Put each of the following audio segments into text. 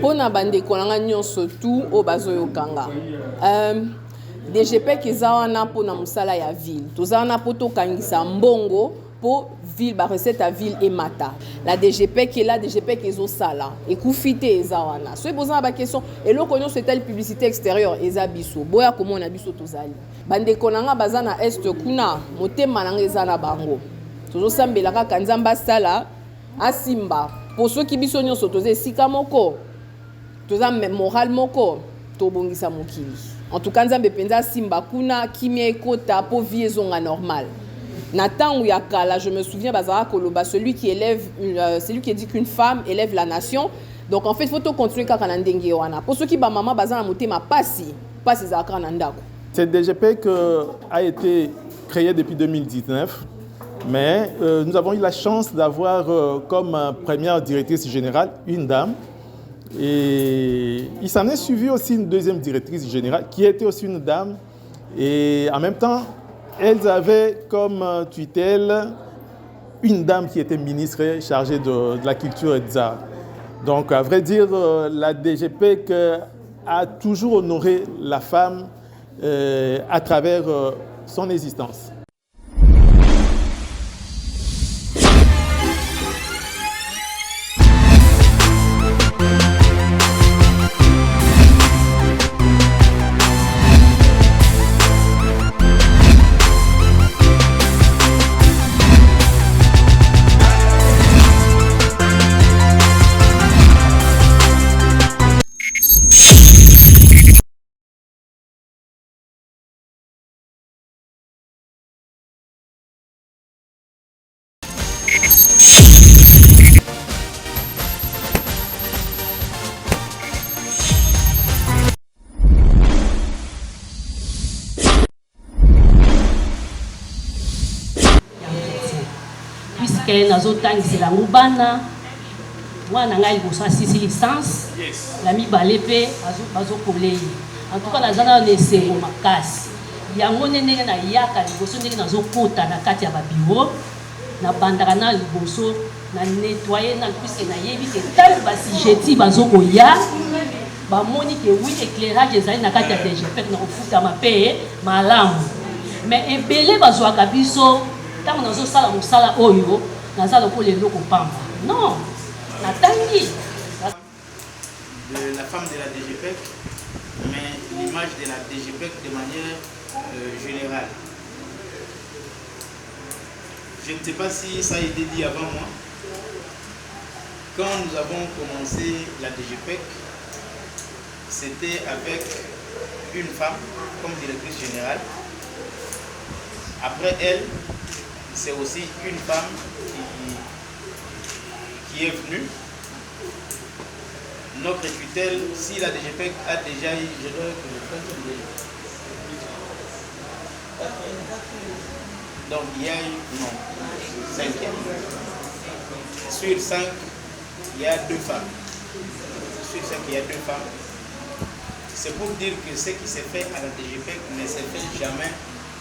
Pour na bande konanga nyonso tout au bazo yokanga. DGP kizawana pour na musala ya ville. Tozana poto kangisa mbongo pour ville ba recette à ville et mata. La DGP qui est là, DGP qui est au sala. Et koufite ezawana. So besoin ba question et lo konyo c'est telle publicité extérieure ezabiso. Boya comment on a biso tozali. Bande konanga bazana est kuna motema nanga ezana bango. Tozo sambela ka kanzamba sala asimba. Pour ceux qui biso nyonso toze sika moko. Toza moral moko tobongisa mokili. En tout cas nzambe penza simba kuna kimia ekota po vie ezonga normal. Nathan Ouyakala, je me souviens Bazara Koloba, celui qui dit qu'une femme élève la nation. Donc en fait il faut tout continuer quand on ndenge wana. Pour ceux qui ba maman bazana motema passi zakra nandako. Cette DGP a été créée depuis 2019. Mais nous avons eu la chance d'avoir comme première directrice générale une dame. Et il s'en est suivi aussi une deuxième directrice générale qui était aussi une dame. Et en même temps, elles avaient comme tutelle une dame qui était ministre chargée de la culture et des arts. Donc à vrai dire, la DGP a toujours honoré la femme à travers son existence. Puisque nazo tangisi la mubana mwana ngai bosa 6 licence la mibale pe bazo kolei en tout cas nazana nesengo makasi yango ndenge na yaka liboso ndenge nazo kota na kati ya babiro na bandaka na liboso na nettoyer na puisque na yebi ke tal ba sujeti bazo koya ba moni ke oui éclairage ezali na kati ya DGP na kofuta mape malamu mais ebele bazo akabiso tant nazo sala musala oyo nazalo ko lelo ko pamba non natangi de la femme de la DGP mais l'image de la DGP de manière générale. Je ne sais pas si ça a été dit avant moi. Quand nous avons commencé la DGP, c'était avec une femme comme directrice générale. Après elle, c'est aussi une femme qui est venue. Notre tutelle, si la DGP a déjà eu, je dois que je prenne. Donc il y a eu, non, 5. Sur 5, il y a 2 femmes. Sur 5, il y a 2 femmes. C'est pour dire que ce qui s'est fait à la DGP ne s'est fait jamais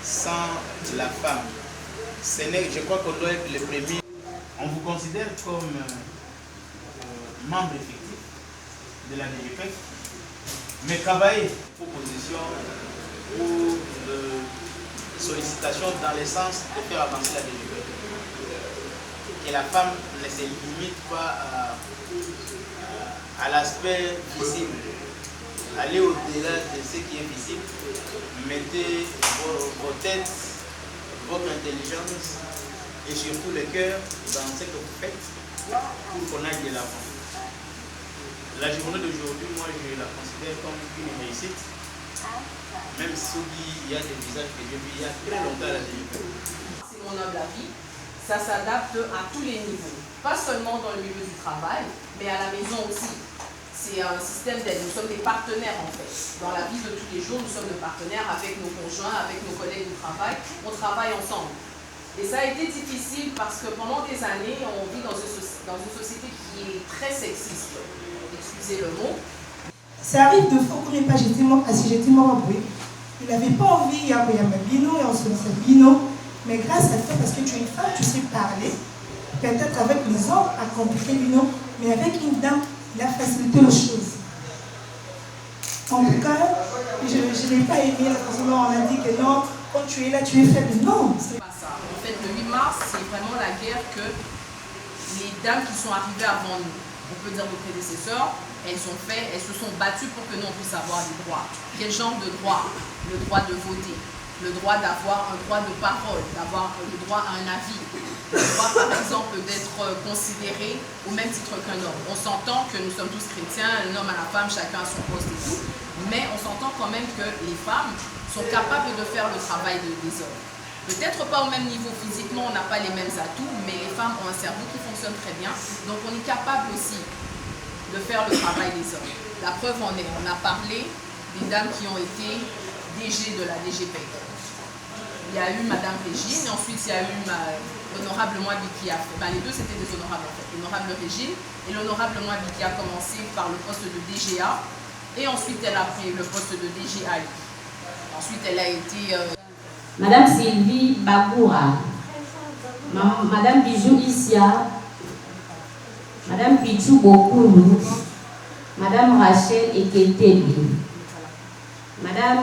sans la femme. Je crois qu'on doit être le premier. On vous considère comme membre effectif de la DGP, mais travailler proposition ou sollicitation dans le sens de faire avancer la DGP. Que la femme ne se limite pas à l'aspect visible. Allez au-delà de ce qui est visible. Mettez vos têtes, votre intelligence et surtout le cœur dans ce que vous faites pour qu'on aille de l'avant. La journée d'aujourd'hui, moi je la considère comme une réussite. Même s'il y a des visages que j'ai vus il y a très longtemps à la DGP. C'est mon humble avis. Ça s'adapte à tous les niveaux. Pas seulement dans le milieu du travail, mais à la maison aussi. C'est un système d'aide. Nous sommes des partenaires en fait. Dans la vie de tous les jours, nous sommes des partenaires avec nos conjoints, avec nos collègues du travail. On travaille ensemble. Et ça a été difficile parce que pendant des années, on vit dans une société qui est très sexiste. Excusez le mot. Ça arrive de fois qu'on n'est pas j'étais mort à bruit. Il n'avait pas envie, il y a ma bino et on se laisse bino. Mais grâce à toi, parce que tu es une femme, tu sais parler. Peut-être avec les hommes à compliquer bino, mais avec une dame, Il a facilité les choses. En tout cas, je n'ai pas aimé la façon dont on a dit que non, quand tu es là, tu es faible. Non, c'est pas ça. En fait, le 8 mars, c'est vraiment la guerre que les dames qui sont arrivées avant nous, on peut dire nos prédécesseurs, elles se sont battues pour que nous on puisse avoir des droits. Quel genre de droit? Le droit de voter, le droit d'avoir un droit de parole, d'avoir le droit à un avis, le droit par exemple d'être considéré au même titre qu'un homme. On s'entend que nous sommes tous chrétiens, l'homme à la femme, chacun a son poste et tout, mais on s'entend quand même que les femmes sont capables de faire le travail des hommes. Peut-être pas au même niveau physiquement, on n'a pas les mêmes atouts, mais les femmes ont un cerveau qui fonctionne très bien, donc on est capable aussi de faire le travail des hommes. La preuve en est, on a parlé des dames qui ont été DG de la DGP. Il y a eu Madame Régine, et ensuite il y a eu l'honorable Mwabi qui a fait, les deux c'était des honorables en fait, l'honorable Régine et l'honorable Mwabi qui a commencé par le poste de DGA, et ensuite elle a pris le poste de DGA. Ensuite elle a été... Madame Sylvie Bakoura, Madame Bijou Issia, Madame Pichou Bokoulou, Madame Rachel Eketebi, Madame...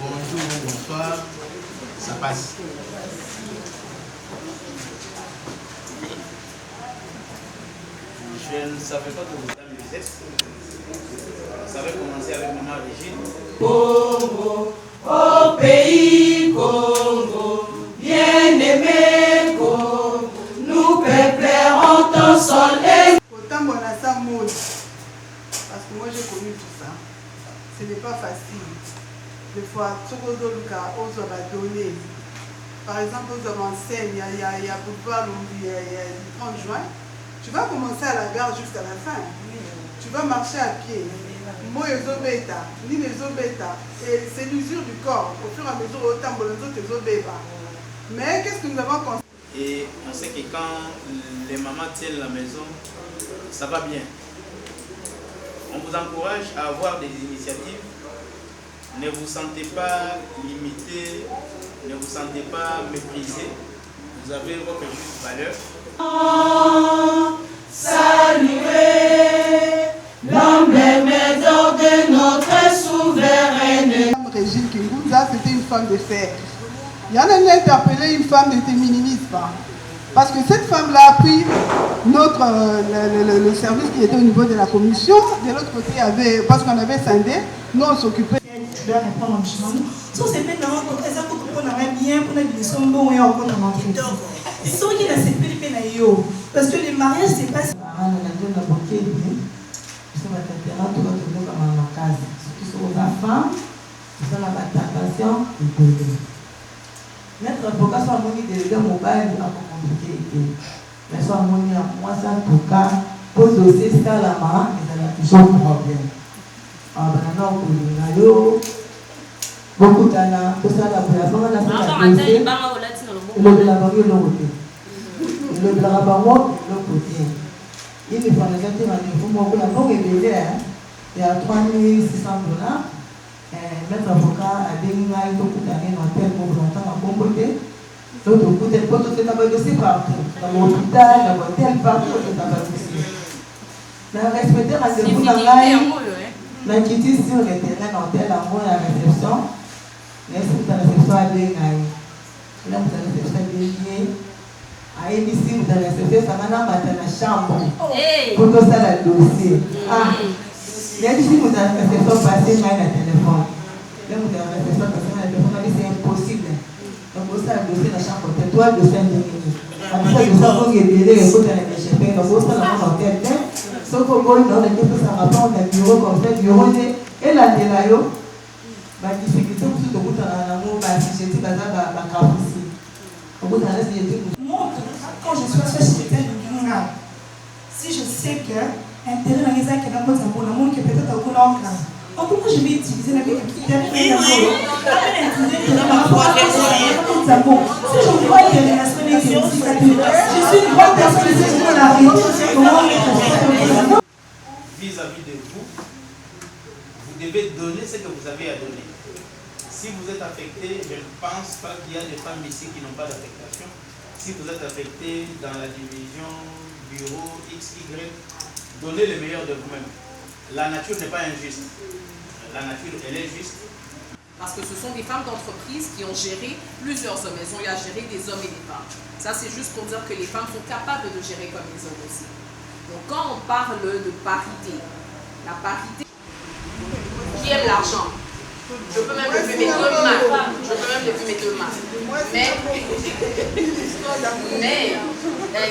Bonjour, bonsoir, ça passe. Je ne savais pas que vous aviez les textes. Ça va commencer avec Maman Régine. Congo, au pays Congo, bien-aimé Congo, nous peuplерons ton soleil. Autant bon à ça mode, parce que moi j'ai connu tout ça. Ce n'est pas facile. Des fois, tout le monde a donné. Par exemple, aux enseignes, il y a Boulevard Lumbi, il y a le 30 juin. Tu vas commencer à la gare jusqu'à la fin. Tu vas marcher à pied. Moi, ni les obéta. Et c'est l'usure du corps. Au fur et à mesure, autant de les obéta. Mais qu'est-ce que nous avons constaté? Et on sait que quand les mamans tiennent la maison, ça va bien. On vous encourage à avoir des initiatives. Ne vous sentez pas limité, ne vous sentez pas méprisé. Vous avez votre juste valeur. Saluer l'emblème d'or de notre souveraine. Régine Kingunza, c'était une femme de fer. Il y en a une interpellé une femme, ne te minimise pas. Parce que cette femme-là a pris le service qui était au niveau de la commission. De l'autre côté, il y avait, parce qu'on avait scindé, nous on s'occupait. Tu dois répondre en chemin. So, c'est maintenant ça pour qu'on ait bien, pour qu'on ait son bon et encore dans l'entreprise. Ce qui est la CPLP, parce que les mariages, c'est pas. Notre avocat soit moni délégué mobile à compliqué. Mais soit moni à moi, ça en tout cas, pour dossier ça la main, il y a toujours problème. Ah, ben non, beaucoup d'années, tout ça, la première la le de la banque, le de la banque, le côté. Il est pas négatif, il faut que la banque est belée, il y a $3,600. Notre avocat a dit qu'il y a un tel montant à compoter. L'autre côté, c'est un dossier partout. Dans l'hôpital, dans l'hôtel, partout, c'est un dossier. Mais respecter la rendez-vous dans la quitte sur le terrain, l'hôtel, la réception. Mais si vous avez la réception à deux, là, vous avez la réception à deux. À ici, vous avez la réception, ça va dans la chambre. Pour tout ça, le dossier. Il y a des gens qui ont la réception passée dans le téléphone. Là, vous avez la réception passée dans le téléphone, c'est impossible. Donc, vous avez le dossier dans la chambre. Toi, le dossier de minutes. Après, vous avez le dossier de la DGP. Donc, vous avez la réception. Sauf que vous avez le dossier de la bureau comme ça, bureau et la délayo. La difficulté, vous avez le l'amour, la difficulté, la capacité. Moi, quand je suis à ce secrétaire du si je sais que intérêt dans les actes qui est dans le monde, qui peut-être au bout de En tout cas, je vais utiliser la méthode. Si je vois que les relations avec les je suis une bonne personne, je suis dans la vie. Vis-à-vis de vous, vous devez donner ce que vous avez à donner. Si vous êtes affecté, je ne pense pas qu'il y a des femmes ici qui n'ont pas d'affectation. Si vous êtes affecté dans la division bureau XY, donnez le meilleur de vous-même. La nature n'est pas injuste. La nature, elle est juste. Parce que ce sont des femmes d'entreprise qui ont géré plusieurs hommes. Elles ont eu à gérer des hommes et des femmes. Ça, c'est juste pour dire que les femmes sont capables de gérer comme les hommes aussi. Donc, quand on parle de parité, la parité, qui aime l'argent? Je peux même lever mes deux mains. Je peux même lever mes deux mains. Mais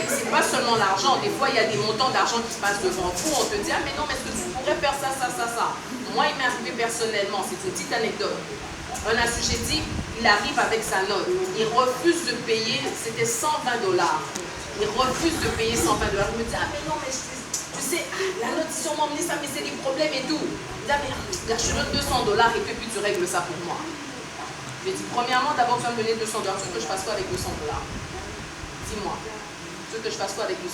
c'est pas seulement l'argent. Des fois, il y a des montants d'argent qui passent devant vous. On te dit, ah mais non, mais est-ce que tu pourrais faire ça, ça, ça, ça? Moi, il m'est arrivé personnellement, c'est une petite anecdote. Un assujetti, il arrive avec sa note. Il refuse de payer, c'était $120. Il refuse de payer $120. Il me dit, ah mais non, mais tu sais, la note, si on m'a emmené ça, mais c'est des problèmes et tout. Il dit, ah mais je te donne $200 et puis tu règles ça pour moi. Je lui ai dit, premièrement, d'abord tu vas me donner $200. Tu veux que je fasse quoi avec $200? Dis-moi. Tu veux que je fasse quoi avec $200?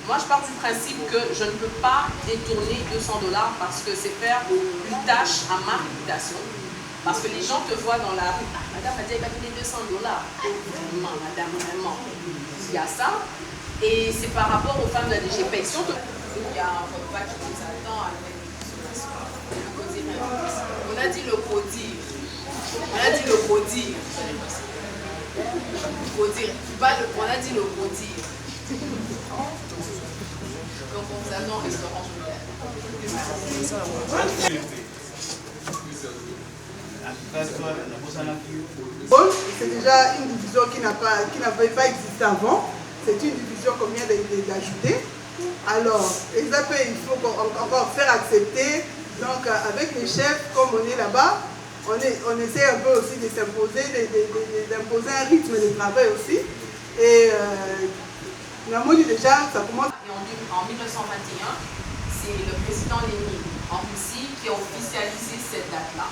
Moi, je pars du principe que je ne peux pas détourner $200 parce que c'est faire une tâche à ma réputation. Parce que les gens te voient dans la rue. Ah, madame a dit, elle va donner $200. Vraiment, madame, vraiment. Il y a ça. Et c'est par rapport aux femmes de la DGP. Si il y a un repas qui nous attend avec une consommation. On a dit le codir. On a dit le codir. On a dit le codir. Donc on vous amène au restaurant. C'est déjà une division qui n'avait pas existé avant. C'est une division qu'on vient d'ajouter. Alors, il faut encore faire accepter. Donc, avec les chefs, comme on est là-bas, on essaie un peu aussi de s'imposer, d'imposer un rythme de travail aussi. Et on a dit déjà, ça commence. En 1921, c'est le président Lénine en Russie qui a officialisé cette date-là.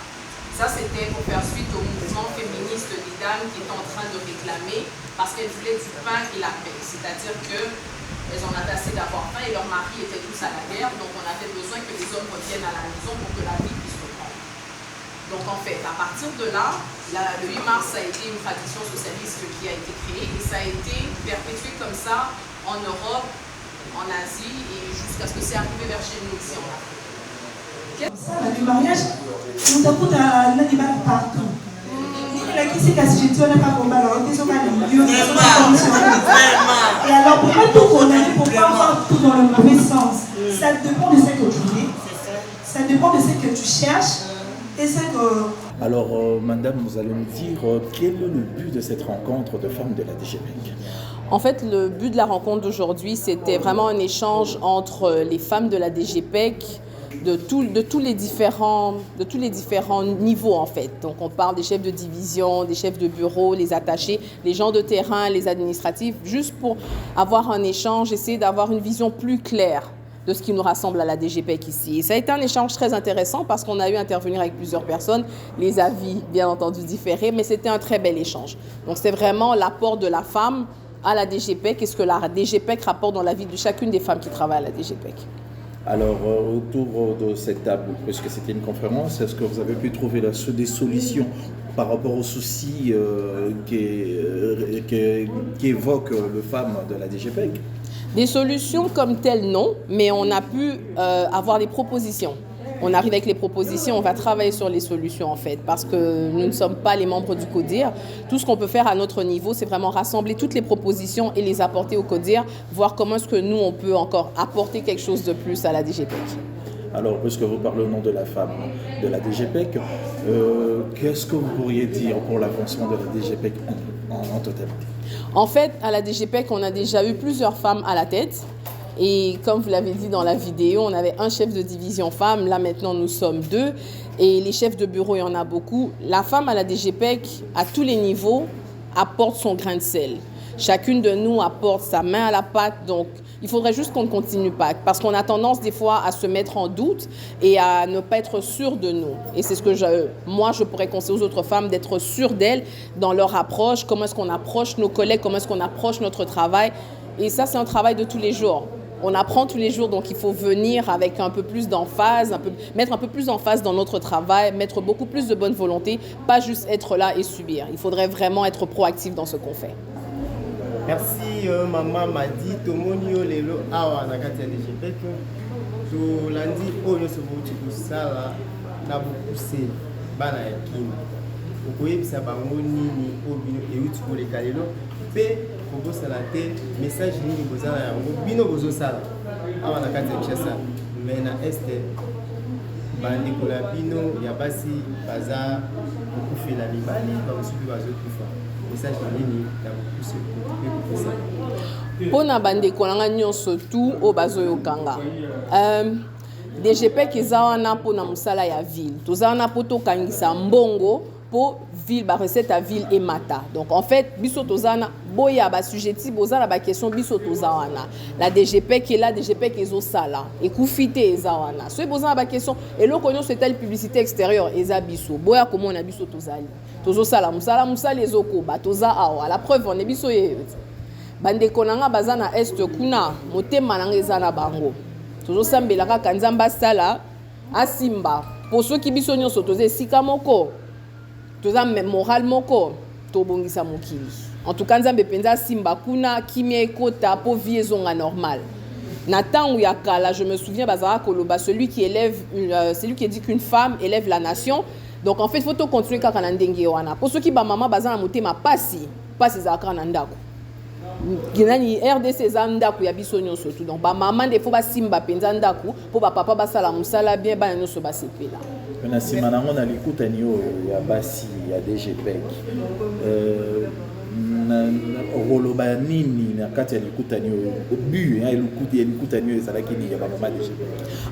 Ça, c'était pour faire suite au mouvement féministe des dames qui étaient en train de réclamer parce qu'elles voulaient du pain et la paix. C'est-à-dire qu'elles en avaient assez d'avoir faim et leurs maris étaient tous à la guerre. Donc, on avait besoin que les hommes reviennent à la maison pour que la vie puisse reprendre. Donc, en fait, à partir de là, le 8 mars, ça a été une tradition socialiste qui a été créée et ça a été perpétué comme ça en Europe, en Asie et jusqu'à ce que c'est arrivé vers chez nous ici en Afrique. Le mariage, nous avons un animal partout. Et alors, pourquoi tout condamner, pourquoi avoir tout dans le mauvais sens? Ça dépend de ce que tu dis, ça dépend de ce que tu cherches et ce que... Alors, madame, vous allez me dire, quel est le but de cette rencontre de femmes de la DGPEC? En fait, le but de la rencontre d'aujourd'hui, c'était vraiment un échange entre les femmes de la DGPEC, de tous les différents niveaux en fait. Donc on parle des chefs de division, des chefs de bureau, les attachés, les gens de terrain, les administratifs, juste pour avoir un échange, essayer d'avoir une vision plus claire de ce qui nous rassemble à la DGPEC ici. Et ça a été un échange très intéressant parce qu'on a eu à intervenir avec plusieurs personnes, les avis bien entendu différés, mais c'était un très bel échange. Donc c'est vraiment l'apport de la femme à la DGPEC et ce que la DGPEC rapporte dans la vie de chacune des femmes qui travaillent à la DGPEC. Alors, autour de cette table, puisque c'était une conférence, est-ce que vous avez pu trouver des solutions par rapport aux soucis qu'évoquent les femmes de la DGPEC? Des solutions comme telles, non, mais on a pu avoir des propositions. On arrive avec les propositions, on va travailler sur les solutions en fait, parce que nous ne sommes pas les membres du CODIR. Tout ce qu'on peut faire à notre niveau, c'est vraiment rassembler toutes les propositions et les apporter au CODIR, voir comment est-ce que nous, on peut encore apporter quelque chose de plus à la DGPEC. Alors, puisque vous parlez au nom de la femme de la DGPEC, qu'est-ce que vous pourriez dire pour l'avancement de la DGPEC en totalité? En fait, à la DGPEC, on a déjà eu plusieurs femmes à la tête. Et comme vous l'avez dit dans la vidéo, on avait un chef de division femme, là maintenant nous sommes 2. Et les chefs de bureau, il y en a beaucoup. La femme à la DGPEC, à tous les niveaux, apporte son grain de sel. Chacune de nous apporte sa main à la pâte, donc il faudrait juste qu'on ne continue pas, parce qu'on a tendance des fois à se mettre en doute et à ne pas être sûr de nous. Et c'est ce que moi, je pourrais conseiller aux autres femmes, d'être sûres d'elles dans leur approche, comment est-ce qu'on approche nos collègues, comment est-ce qu'on approche notre travail. Et ça, c'est un travail de tous les jours. On apprend tous les jours, donc il faut venir avec un peu plus d'emphase, mettre un peu plus d'emphase dans notre travail, mettre beaucoup plus de bonne volonté, pas juste être là et subir. Il faudrait vraiment être proactif dans ce qu'on fait. Merci maman Madi tomonio lelo awa na kati ya DGP to landi oyo se bouti kusala na bukuse bana ya kina okoyebisa bango nini obino euti koleka lelo pe kobosala te message nini bozala yango bino bozosala awa na kati ya Kinshasa mais na este bandeko na bino ya basi baza kokufela mibali bamosusu bazokufa message nini na bokuse Pona bandeko nanga nyonso tu o bazoyokanga. DGP eza wana pona musala ya ville. Toza wana po tokangisa mbongo po ville ba recette à ville et mata. Donc en fait biso toza wana boya ba sujeti boza la ba question biso toza wana. La DGP qui est là, DGP qui ezo sala ekufite eza wana. So boza ba question eloko nyonso etali publicité extérieure eza biso. Boya comment on a biso tozali. Tozo sala musala ezoko ba toza awa. La preuve on est biso ye. Bandeko nanga baza na est kuna motema nanga eza na bango tozosambela kaka nzamba sala asimba po soki biso nyonso toza esika moko toza moral moko tobongisa mokili en tout cas nzambe penza asimba kuna kimia ekota po vie ezonga normal na tango ya kala je me souviens bazara koloba celui qui dit qu'une femme élève la nation. Donc en fait il faut to continuer kaka na ndenge wana po soki ba mama baza na motema pasi ezaka na ndako Ginani RDC zandaku ya biso nyonso tout donc ba maman des fois ba simba penza ndaku po ba papa ba sala musala bien ba nyonso ba sepela. Na sima nango na likutani oyo ya basi ya DGP. Roloba nini na kati ya likutani oyo but ya likutani oyo ezalaki ni ya ba maman DGP.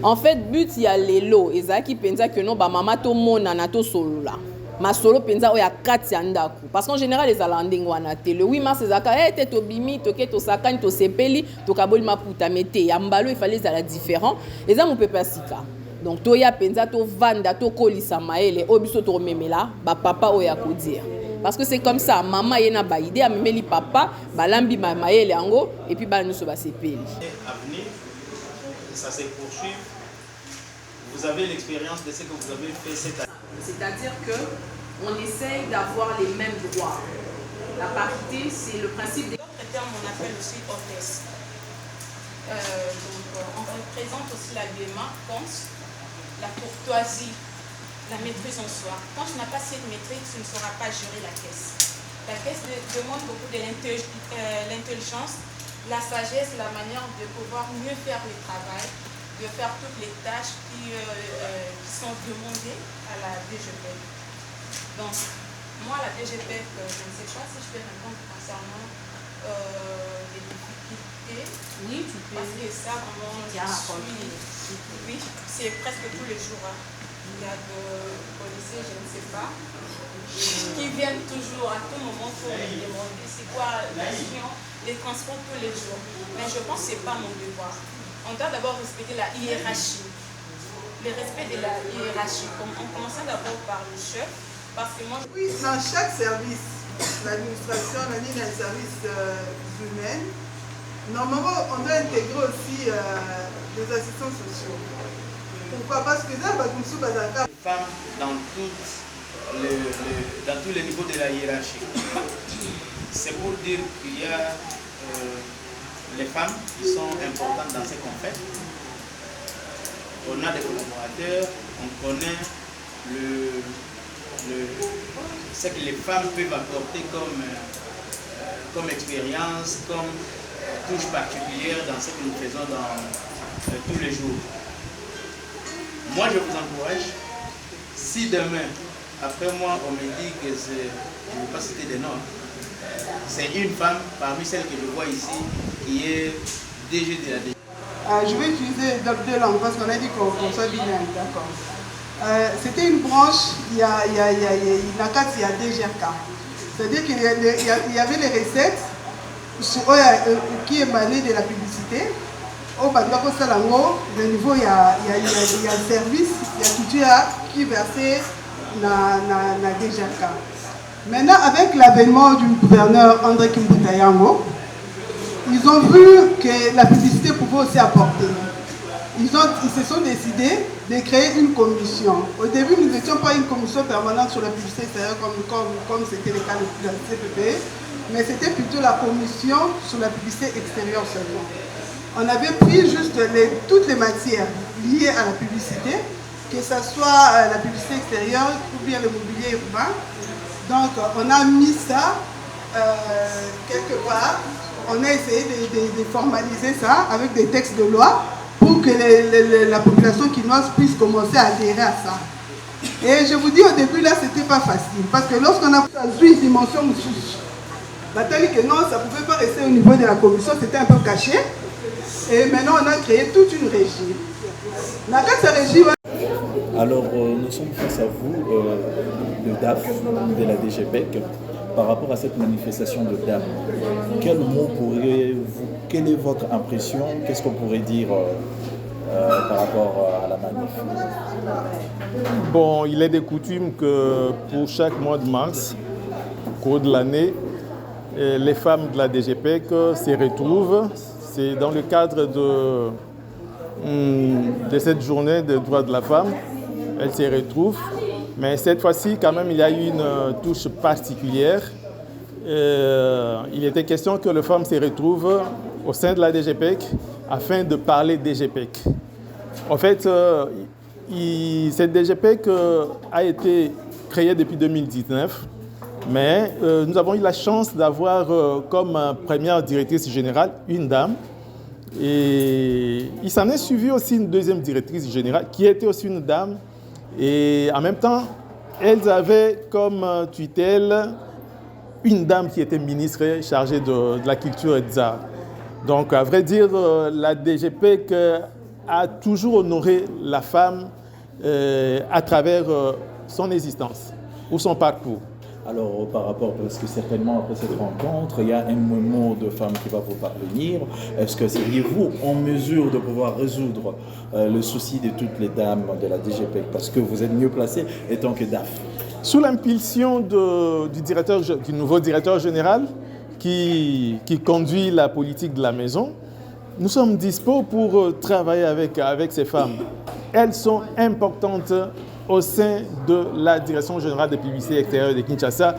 En fait but ya lelo ezaki penza que non ba maman to mona na to solola. Masolo penza oya kati ya ndaku parce qu'en général les alanding wana te le 8 mars ezaka te to bimi to ke to sakani to sepeli to kaboli maputa mete ya mbalo il fallait ça différent eza mo pepe sika donc to ya penza to vanda to kolisa maele obiso to memela ba papa oya ko dire parce que c'est comme ça maman yena ba idée a memeli papa balambi maele yango et puis ba nyuso ba sepeli avenir ça se poursuit. Vous avez l'expérience de ce que vous avez fait cette année. C'est-à-dire qu'on essaye d'avoir les mêmes droits. La parité, c'est le principe des... D'autres termes, on appelle aussi hôtesse. On représente aussi la démence, la courtoisie, la maîtrise en soi. Quand tu n'as pas cette maîtrise, tu ne sauras pas gérer la caisse. La caisse demande beaucoup de l'intelligence, la sagesse, la manière de pouvoir mieux faire le travail, de faire toutes les tâches qui sont demandées à la DGP. Donc, moi, la DGP, je ne sais pas si je peux répondre concernant les difficultés. Oui, tu peux. Parce que ça, vraiment, oui, c'est presque tous les jours. Hein. Il y a des policiers, je ne sais pas, qui viennent toujours à tout moment pour me demander c'est quoi l'action, les transports tous les jours. Mais je pense que ce n'est pas mon devoir. On doit d'abord respecter la hiérarchie. Le respect de la hiérarchie. En commençant d'abord par le chef, parce que moi... Oui, dans chaque service, l'administration, les services humains, normalement, on doit intégrer aussi les assistants sociaux. Pourquoi? Parce que là, les femmes dans tous les niveaux de la hiérarchie. C'est pour dire qu'il y a... les femmes qui sont importantes dans ce qu'on fait. On a des collaborateurs, on connaît ce que les femmes peuvent apporter comme expérience, comme touche particulière dans ce que nous faisons dans tous les jours. Moi, je vous encourage, si demain, après moi, on me dit que je ne vais pas citer des noms, c'est une femme parmi celles que je vois ici qui est DG de la DG. Je vais utiliser deux langues parce qu'on a dit qu'on soit bilingue, d'accord. C'était une branche, il y a DGRK. C'est-à-dire qu'il y avait les recettes qui émanait de la publicité. Au Badouako Salango, le niveau, il y a un service, il y a culture qui versait na DGK. Maintenant, avec l'avènement du gouverneur André Kimbutayango, ils ont vu que la publicité pouvait aussi apporter. Ils se sont décidés de créer une commission. Au début, nous n'étions pas une commission permanente sur la publicité extérieure comme c'était le cas de la CPP, mais c'était plutôt la commission sur la publicité extérieure seulement. On avait pris juste toutes les matières liées à la publicité, que ce soit la publicité extérieure ou bien le mobilier urbain. Donc, on a mis ça quelque part. On a essayé de formaliser ça avec des textes de loi pour que la population quinoise puisse commencer à adhérer à ça. Et je vous dis, au début, là, c'était pas facile. Parce que lorsqu'on a vu une dimension, on a dit que non, ça ne pouvait pas rester au niveau de la commission, c'était un peu caché. Et maintenant, on a créé toute une régie. Alors, nous sommes face à vous, le DAF de la DGPEC, par rapport à cette manifestation de dames. Quel mot pourriez-vous, quelle est votre impression? Qu'est-ce qu'on pourrait dire par rapport à la manif? Bon, il est de coutume que pour chaque mois de mars, au cours de l'année, les femmes de la DGPEC se retrouvent. C'est dans le cadre de cette journée des droits de la femme. Elles se retrouvent. Mais cette fois-ci, quand même, il y a eu une touche particulière. Il était question que les femmes se retrouvent au sein de la DGPEC afin de parler DGPEC. En fait, cette DGPEC a été créée depuis 2019, mais nous avons eu la chance d'avoir comme première directrice générale une dame. Et il s'en est suivi aussi une deuxième directrice générale qui était aussi une dame. Et en même temps, elles avaient comme tutelle une dame qui était ministre chargée de la culture et des arts. Donc, à vrai dire, la DGPEC a toujours honoré la femme à travers son existence ou son parcours. Alors, par rapport, parce que certainement après cette rencontre, il y a un moment de femme qui va vous parvenir. Est-ce que seriez-vous en mesure de pouvoir résoudre le souci de toutes les dames de la DGPEC? Parce que vous êtes mieux placé étant que DAF. Sous l'impulsion du nouveau directeur général qui conduit la politique de la maison, nous sommes dispos pour travailler avec ces femmes. Elles sont importantes au sein de la Direction générale des publicités extérieures de Kinshasa.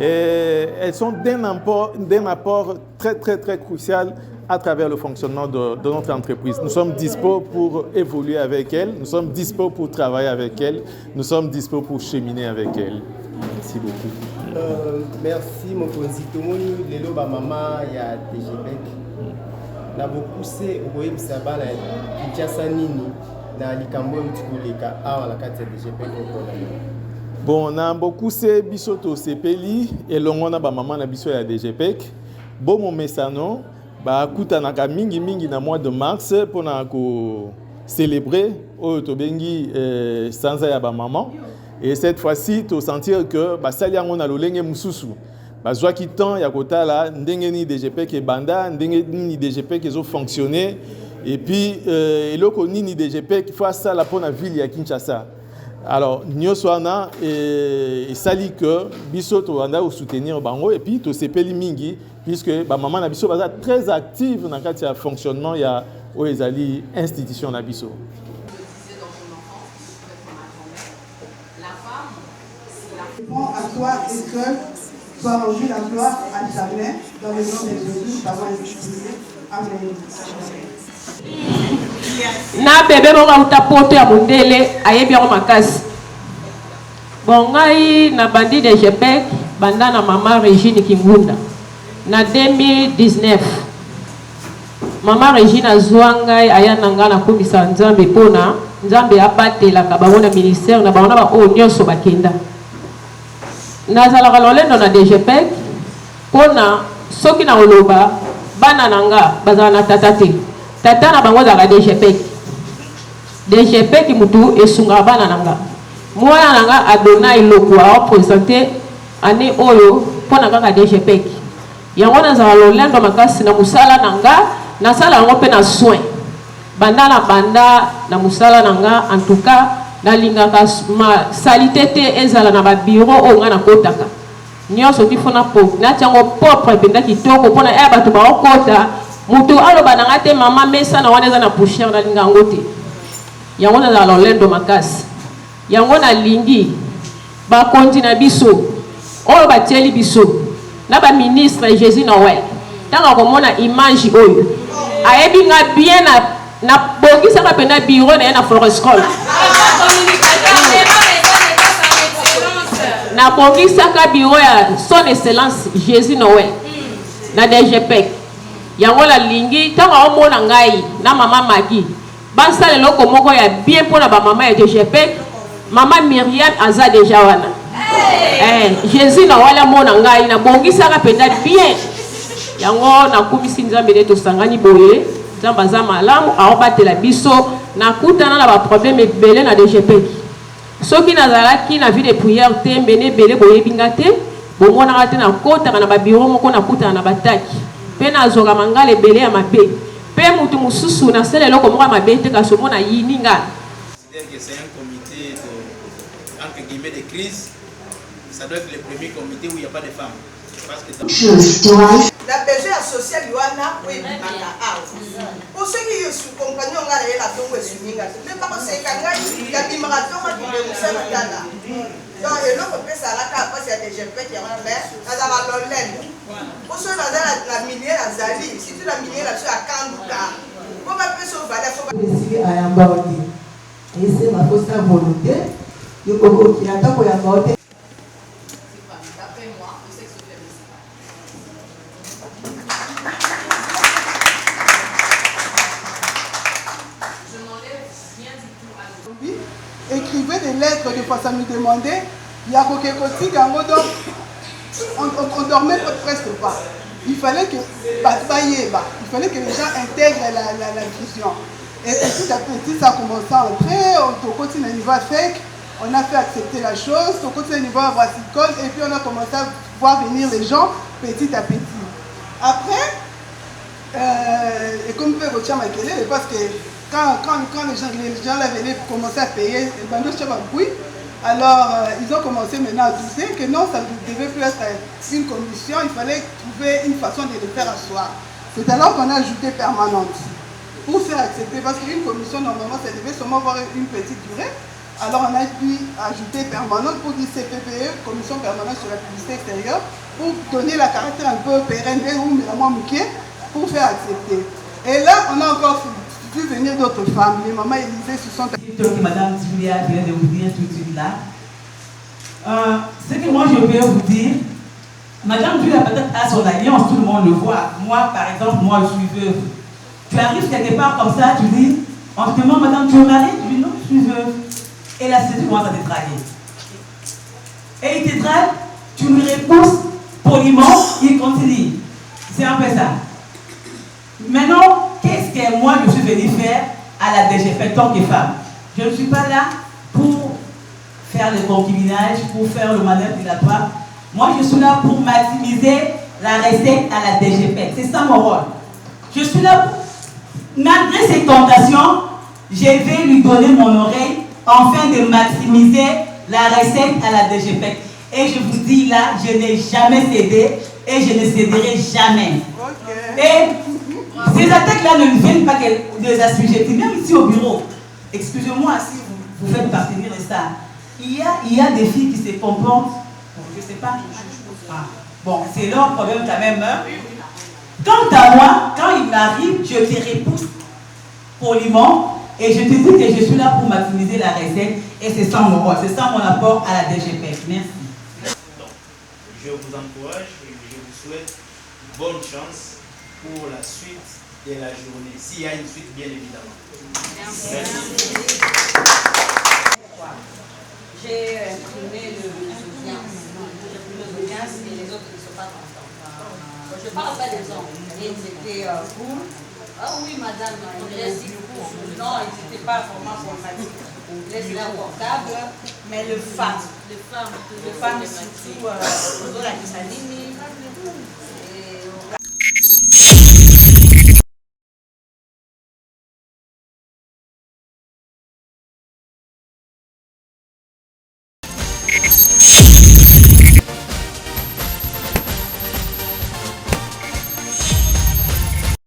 Et elles sont d'un apport très, très, très crucial à travers le fonctionnement de notre entreprise. Nous sommes dispos pour évoluer avec elles, nous sommes dispos pour travailler avec elles, nous sommes dispos pour cheminer avec elles. Merci beaucoup. Merci, mon consitomoni. Lelo ba maman ya DGPEC. Na beaucoup c'est au boye bisaba na Kinshasa nini. Bon, na beaucoup c'est bisoto sepeli et longona ba maman na biso ya DGPEC. Bon mon mesano ba kuta na ka mingi na mois de mars pour na ko célébrer au tobengi sanza ya ba maman. Et cette fois-ci to sentir que ba sali yango na lolenge mususu. Ba zwa ki temps ya kotala ndenge ni DGPEC e banda ndenge ni DGPEC ezo fonctionner. Et puis, il y a une DGPEC qui fait ça pour la ville de Kinshasa. Alors, nous sommes sali que biso to anda au soutenir bango et puis to sepeli mingi puisque ba maman na biso baza très active dans le fonctionnement ya o ezali institution na biso. Prends à toi et que soit rendu la gloire à jamais dans le nom de Jésus, par Amen. Na bébé moko utapoto ya mondele ayebi yango makasi. Bon ngai na bandi DGPEC banda na maman Régine Kingunda na 2019. Maman Régine azwa ngai aya na nga na komisa Nzambe pona Nzambe abatelaka bango na ministère na bango na ba oyo nyonso bakenda. Nazalaka lolendo na DGPEC pona soki na oloba bana nanga bazala na tata te. Tata na bango zaka DGPEC. DGPEC mutu esunga bana nanga. Mwana nanga Adonai Lokwa a présenté année oyo pona kaka DGPEC. yango nazala lolendo makasi na musala nanga na sala yango pe na soin banda na musala nanga en tout cas na lingaka ma salité te ezala na ba bureau o nga na kotaka nyonso tifona po na tiango propre penda kitoko pona e bato ba okota mutu aloba nanga te mama mesa na wana eza na poussière na linga ngo te yango nazala lolendo makasi yango na lingi ba konti na biso oyo batieli biso na ba ministre Jésus Noël tanga komona image oyo ayebi nga bien na bongisa ka penda bureau na Florescol na bongisa ka bureau ya son excellence Jésus Noël na DGP yango la lingi tanga omona ngai na mama Magi basala loko moko ya bien pona ba mama ya DGP mama Myriam aza déjà wana Jésus na wala mona ngai na bongisa ka penda bien yango na kumisi nzambe de to sangani boye nzamba za malamu aobatela biso na kutana na ba problème ebele na DGP soki nazalaki na vie de prière te mbene ebele boyebinga te bomona te na kota na ba bureau moko na kutana na bataki pe na zoga mangala ebele ya mabe pe mutu mususu na sele loko moko mabe te ka somona yininga. C'est un comité de, entre guillemets, de crise. Ça doit être le premier comité où il n'y a pas de femmes. Parce que la BG associée Luana, oui, pour ceux qui sont compagnons, on a la tombe sur Ninga. Mais par contre, c'est quand il y a des marathons qui sont là. Donc, et l'autre peut s'arrêter après, il y a des GP qui ont l'air, ça va l'olène. Pour ceux qui ont la millier à Zali, si tu la millier là-dessus à Kandouka, comment peut se faire la fois? Et c'est ma fausse volonté. Je comprends qu'il y a un temps pour y avoir. Écrivez des lettres de fois ça nous demandait. Il y a quelque chose on dormait presque pas. Il fallait que les gens intègrent la vision. Et petit à petit, ça a commencé à entrer. On continue à niveau sec. On a fait accepter la chose. On continue à niveau brassicole. Et puis on a commencé à voir venir les gens petit à petit. Après, et comme peut retirer ma gueule, parce que quand les gens là venaient commencer à payer, alors ils ont commencé maintenant à douter que non, ça ne devait plus être une commission, il fallait trouver une façon de le faire asseoir. C'est alors qu'on a ajouté permanente pour faire accepter, parce qu'une commission normalement ça devait seulement avoir une petite durée. Alors on a pu ajouter permanente pour dire CPPE, commission permanente sur la publicité extérieure, pour donner la caractère un peu pérenne pour faire accepter. Et là on a encore vu venir d'autres femmes, les mamans Élisée se sont... Madame Julia vient de vous dire tout de suite là. Ce que moi je peux vous dire, Madame Julia peut-être a son alliance, tout le monde le voit. Moi par exemple, moi je suis veuve. Tu arrives quelque part comme ça, tu dis, on te demande Madame, tu es mariée? Tu dis non, je suis veuve. Et là c'est tu commences à te draguer. Et il te drague, tu lui repousses poliment, il continue. C'est un peu ça. Maintenant, qu'est-ce que moi je suis venu faire à la DGP tant que femme? Je ne suis pas là pour faire le concubinage, pour faire le manœuvre dilatoire. Moi je suis là pour maximiser la recette à la DGP. C'est ça mon rôle. Je suis là pour, malgré ces tentations, je vais lui donner mon oreille afin de maximiser la recette à la DGP. Et je vous dis là, je n'ai jamais cédé et je ne céderai jamais. Okay. Et ces attaques-là ne viennent pas des assujettis, même ici au bureau. Excusez-moi si vous faites partenir de ça. Il y a des filles qui se comportent, je ne sais pas. Ah. Bon, c'est leur problème quand même. Hein? Quant à moi, quand il m'arrive, je te repousse poliment et je te dis que je suis là pour maximiser la recette et c'est ça mon rôle, c'est ça mon apport à la DGP. Merci. Donc, je vous encourage et je vous souhaite bonne chance pour la suite de la journée, s'il y a une suite bien évidemment. Merci. J'ai imprimé l'audience et les autres ne sont pas contents. Je ne parle pas des hommes, ils étaient cool. Ah oui madame, non, ils n'étaient pas vraiment formatiques. Laisse leur portable, mais les femmes surtout, la Kissanini,